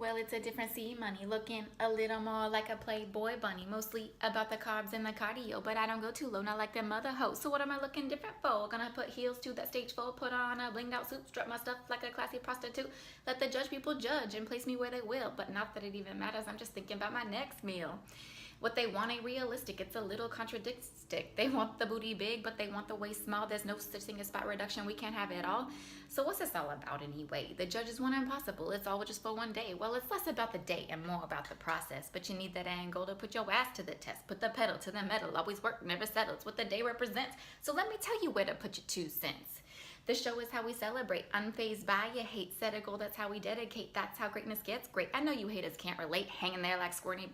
Well, it's a different sea money, looking a little more like a Playboy bunny, mostly about the carbs and the cardio, but I don't go too low, not like them mother hoes. So what am I looking different for? Gonna put heels to that stage full, put on a blinged out suit, strut my stuff like a classy prostitute. Let the judge people judge and place me where they will, but not that it even matters, I'm just thinking about my next meal. What they want ain't realistic, it's a little contradictic. They want the booty big, but they want the waist small. There's no such thing as spot reduction, we can't have it all. So what's this all about anyway? The judges want impossible, it's all just for one day. Well, it's less about the day and more about the process, but you need that angle to put your ass to the test. Put the pedal to the metal, always work, never settle. It's what the day represents. So let me tell you where to put your 2 cents. The show is how we celebrate, unfazed by your hate, set a goal, that's how we dedicate, that's how greatness gets great. I know you haters can't relate, hanging there like squirmy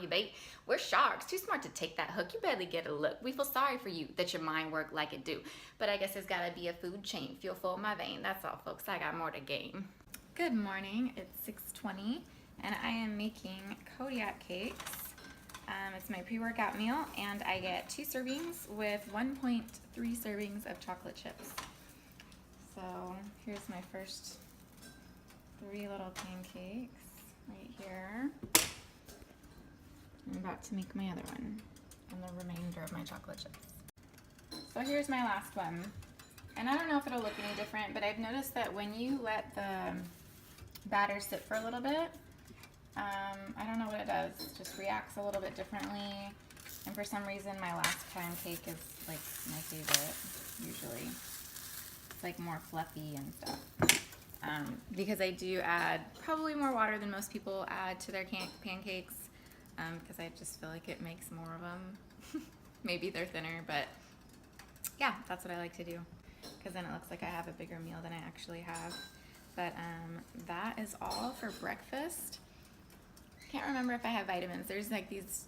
bait. We're sharks, too smart to take that hook, you barely get a look. We feel sorry for you, that your mind work like it do. But I guess there's gotta be a food chain, fuel for my vein, that's all folks, I got more to gain. Good morning, it's 6:20, and I am making Kodiak cakes. It's my pre-workout meal, and I get 2 servings with 1.3 servings of chocolate chips. So here's my first 3 little pancakes right here. I'm about to make my other one and the remainder of my chocolate chips. So here's my last one. And I don't know if it'll look any different, but I've noticed that when you let the batter sit for a little bit, I don't know what it does, it just reacts a little bit differently. And for some reason my last pancake is like my favorite usually. Like more fluffy and stuff, because I do add probably more water than most people add to their pancakes, because I just feel like it makes more of them. Maybe they're thinner, but yeah, that's what I like to do, because then it looks like I have a bigger meal than I actually have. But that is all for breakfast. Can't remember if I have vitamins. There's like these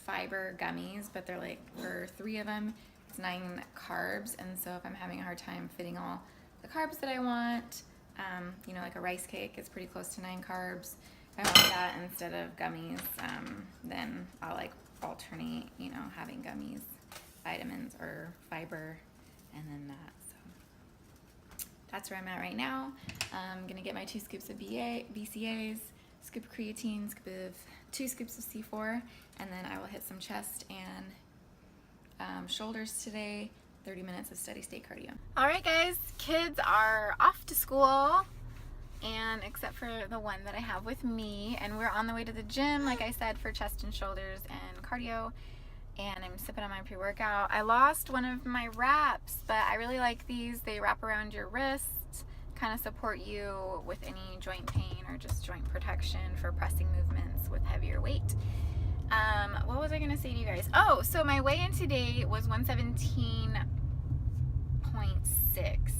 fiber gummies, but they're like, for 3 of them, 9 carbs, and so if I'm having a hard time fitting all the carbs that I want, you know, like a rice cake is pretty close to 9 carbs. If I want that instead of gummies, then I'll like alternate, you know, having gummies, vitamins, or fiber, and then that. So that's where I'm at right now. I'm gonna get my 2 scoops of BCAAs, scoop of creatine, 2 scoops of C4, and then I will hit some chest and shoulders today, 30 minutes of steady state cardio. All right guys, kids are off to school, and except for the one that I have with me, and we're on the way to the gym, like I said, for chest and shoulders and cardio, and I'm sipping on my pre-workout. I lost one of my wraps, but I really like these. They wrap around your wrists, kind of support you with any joint pain or just joint protection for pressing movements with heavier weight. What was I gonna say to you guys? Oh, so my weigh-in today was 117.6,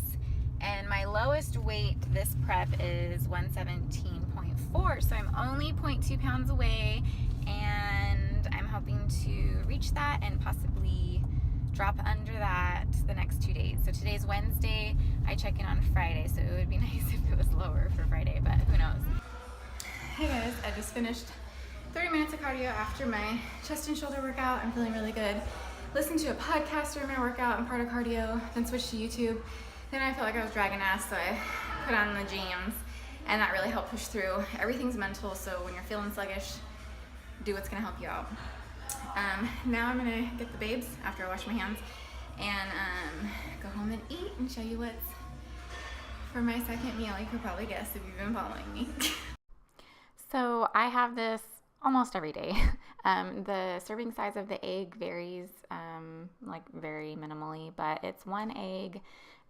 and my lowest weight this prep is 117.4, so I'm only 0.2 pounds away, and I'm hoping to reach that and possibly drop under that the next 2 days. So today's Wednesday, I check in on Friday, so it would be nice if it was lower for Friday, but who knows. Hey guys, I just finished 30 minutes of cardio after my chest and shoulder workout. I'm feeling really good. Listened to a podcast during my workout and part of cardio, then switched to YouTube. Then I felt like I was dragging ass, so I put on the jams, and that really helped push through. Everything's mental, so when you're feeling sluggish, do what's gonna help you out. Now I'm gonna get the babes after I wash my hands and go home and eat and show you what's for my second meal. You could probably guess if you've been following me. So I have this almost every day. The serving size of the egg varies like very minimally, but it's 1 egg.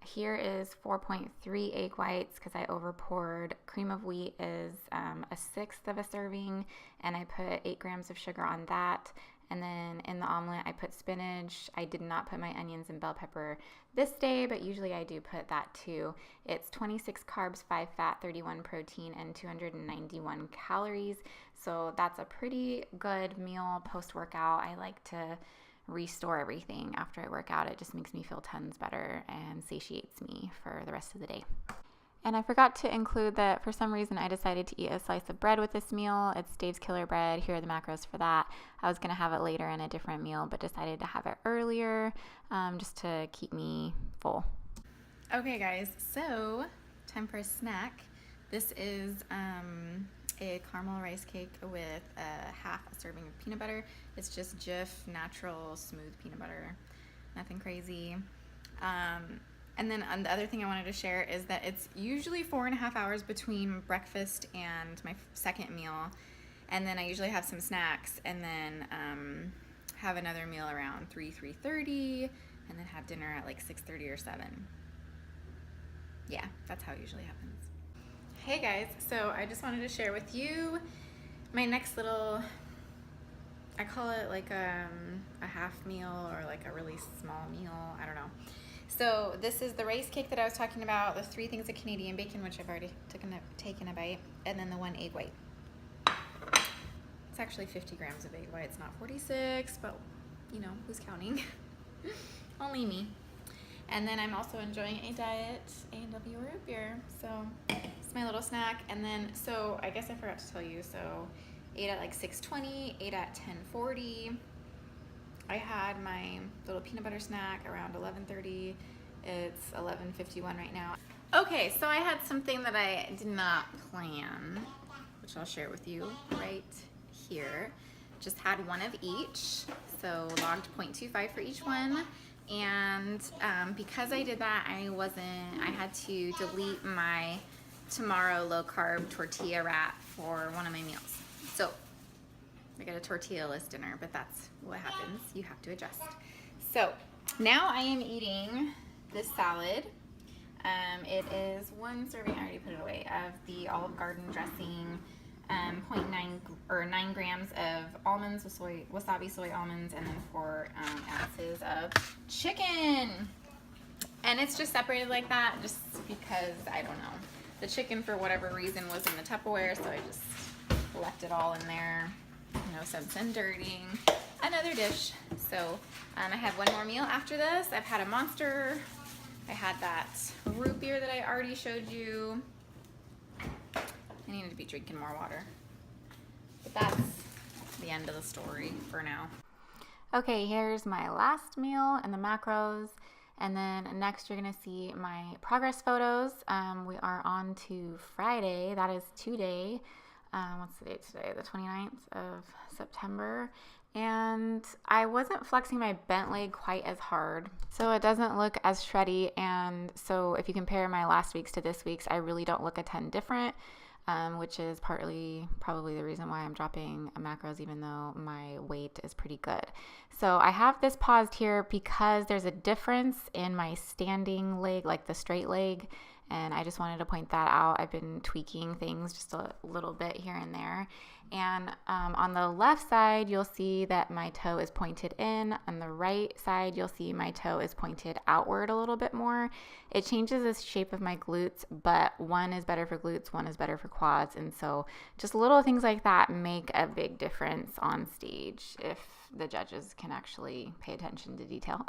Here is 4.3 egg whites because I over poured. Cream of wheat is 1/6 of a serving, and I put 8 grams of sugar on that. And then in the omelet, I put spinach. I did not put my onions and bell pepper this day, but usually I do put that too. It's 26 carbs, 5 fat, 31 protein, and 291 calories. So that's a pretty good meal post-workout. I like to restore everything after I work out. It just makes me feel tons better and satiates me for the rest of the day. And I forgot to include that for some reason I decided to eat a slice of bread with this meal. It's Dave's Killer Bread. Here are the macros for that. I was going to have it later in a different meal, but decided to have it earlier just to keep me full. Okay guys, so time for a snack. This is a a caramel rice cake with half a serving of peanut butter. It's just Jif natural smooth peanut butter, nothing crazy. And then the other thing I wanted to share is that it's usually 4.5 hours between breakfast and my second meal. And then I usually have some snacks and then have another meal around 3:30, and then have dinner at like 6:30 or 7. Yeah, that's how it usually happens. Hey guys, so I just wanted to share with you my next little, I call it like a half meal or like a really small meal, I don't know. So this is the rice cake that I was talking about, the 3 things of Canadian bacon, which I've already taken a bite, and then the 1 egg white. It's actually 50 grams of egg white. It's not 46, but you know, who's counting? Only me. And then I'm also enjoying a diet A&W root beer. So it's my little snack. And then, so I guess I forgot to tell you, so ate at like 6:20, ate at 10:40. I had my little peanut butter snack around 11:30. It's 11:51 right now. Okay, so I had something that I did not plan, which I'll share with you right here. Just had one of each, so logged 0.25 for each one. And because I did that, I had to delete my tomorrow low carb tortilla wrap for one of my meals. So I got a tortilla-less dinner, but that's what happens. You have to adjust. So now I am eating this salad. It is 1 serving, I already put it away, of the Olive Garden dressing, 9 grams of almonds with wasabi soy almonds, and then 4 ounces of chicken. And it's just separated like that just because, I don't know, the chicken for whatever reason was in the Tupperware, so I just left it all in there. No sense in dirtying another dish. So I have one more meal after this. I've had a Monster. I had that root beer that I already showed you. I needed to be drinking more water. But that's the end of the story for now. Okay, here's my last meal and the macros. And then next you're gonna see my progress photos. We are on to Friday. That is today. What's the date today? The 29th of September. And I wasn't flexing my bent leg quite as hard, so it doesn't look as shreddy. And so if you compare my last week's to this week's, I really don't look a ton different, which is partly probably the reason why I'm dropping macros, even though my weight is pretty good. So I have this paused here because there's a difference in my standing leg, like the straight leg, and I just wanted to point that out. I've been tweaking things just a little bit here and there. And on the left side, you'll see that my toe is pointed in. On the right side, you'll see my toe is pointed outward a little bit more. It changes the shape of my glutes, but one is better for glutes, one is better for quads. And so just little things like that make a big difference on stage if the judges can actually pay attention to detail.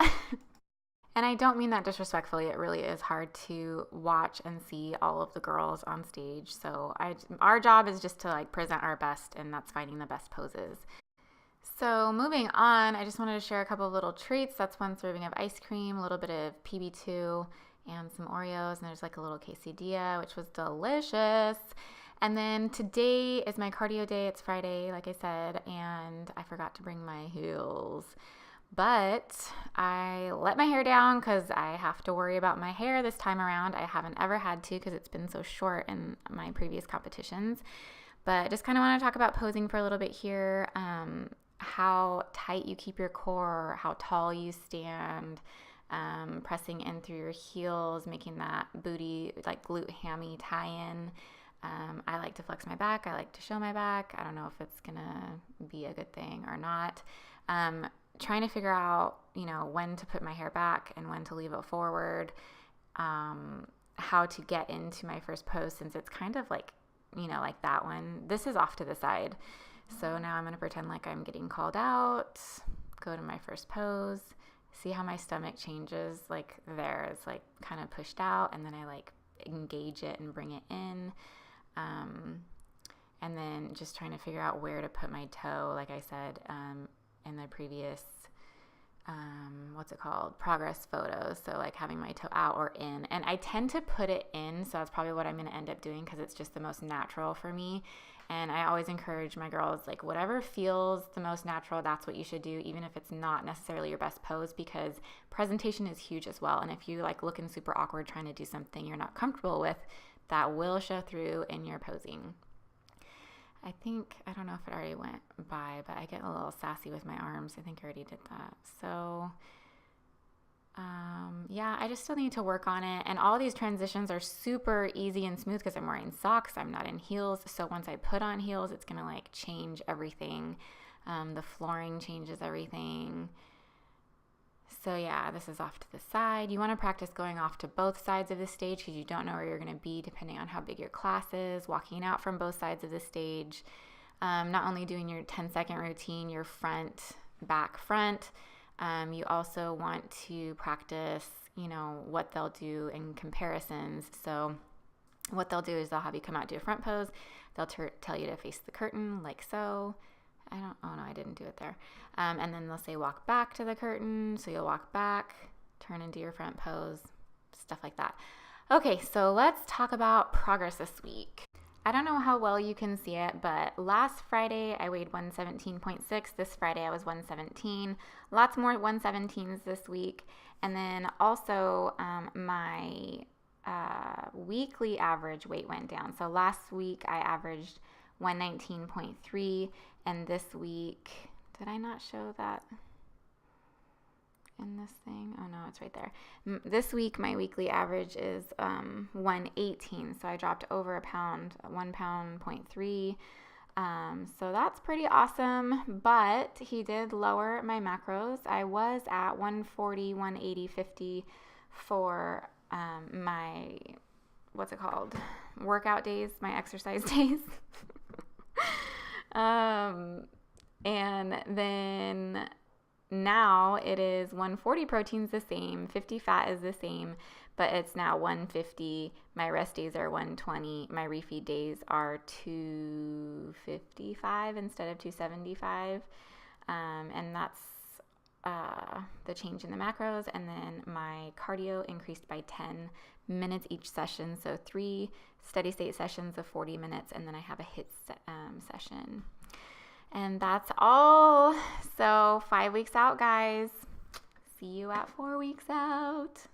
And I don't mean that disrespectfully. It really is hard to watch and see all of the girls on stage. So our job is just to like present our best, and that's finding the best poses. So moving on, I just wanted to share a couple of little treats. That's 1 serving of ice cream, a little bit of PB2, and some Oreos. And there's like a little quesadilla, which was delicious. And then today is my cardio day. It's Friday, like I said, and I forgot to bring my heels. But I let my hair down because I have to worry about my hair this time around. I haven't ever had to because it's been so short in my previous competitions. But just kind of want to talk about posing for a little bit here, how tight you keep your core, how tall you stand, pressing in through your heels, making that booty, like glute hammy tie-in. I like to flex my back. I like to show my back. I don't know if it's going to be a good thing or not. Trying to figure out, when to put my hair back and when to leave it forward, how to get into my first pose since it's kind of like, like that one. This is off to the side. So now I'm going to pretend like I'm getting called out, go to my first pose, see how my stomach changes. Like there, it's like kind of pushed out, and then I like engage it and bring it in. And then just trying to figure out where to put my toe, like I said, in the previous, progress photos. So like having my toe out or in, and I tend to put it in. So that's probably what I'm going to end up doing because it's just the most natural for me. And I always encourage my girls, like, whatever feels the most natural, that's what you should do, even if it's not necessarily your best pose, because presentation is huge as well. And if you like looking super awkward trying to do something you're not comfortable with, that will show through in your posing. I don't know if it already went by, but I get a little sassy with my arms. I think I already did that. So yeah, I just still need to work on it. And all these transitions are super easy and smooth because I'm wearing socks. I'm not in heels. So once I put on heels, it's going to like change everything. The flooring changes everything. So yeah, this is off to the side. You want to practice going off to both sides of the stage because you don't know where you're going to be depending on how big your class is. Walking out from both sides of the stage. Not only doing your 10-second routine, your front, back, front. You also want to practice, what they'll do in comparisons. So what they'll do is they'll have you come out, do a front pose. They'll tell you to face the curtain like so. I didn't do it there. And then they'll say walk back to the curtain. So you'll walk back, turn into your front pose, stuff like that. Okay, so let's talk about progress this week. I don't know how well you can see it, but last Friday I weighed 117.6. This Friday I was 117. Lots more 117s this week. And then also my weekly average weight went down. So last week I averaged 119.3, and this week, did I not show that in this thing? Oh no, it's right there. This week my weekly average is 118, so I dropped over a pound, 1.3 pounds. So that's pretty awesome, but he did lower my macros. I was at 140, 180, 50 for my, workout days, my exercise days. And then now it is 140 protein's the same, 50 fat is the same, but it's now 150. My rest days are 120. My refeed days are 255 instead of 275. And that's the change in the macros. And then my cardio increased by 10 minutes each session. So 3 steady state sessions of 40 minutes. And then I have a HIIT session. And that's all. So 5 weeks out, guys. See you at 4 weeks out.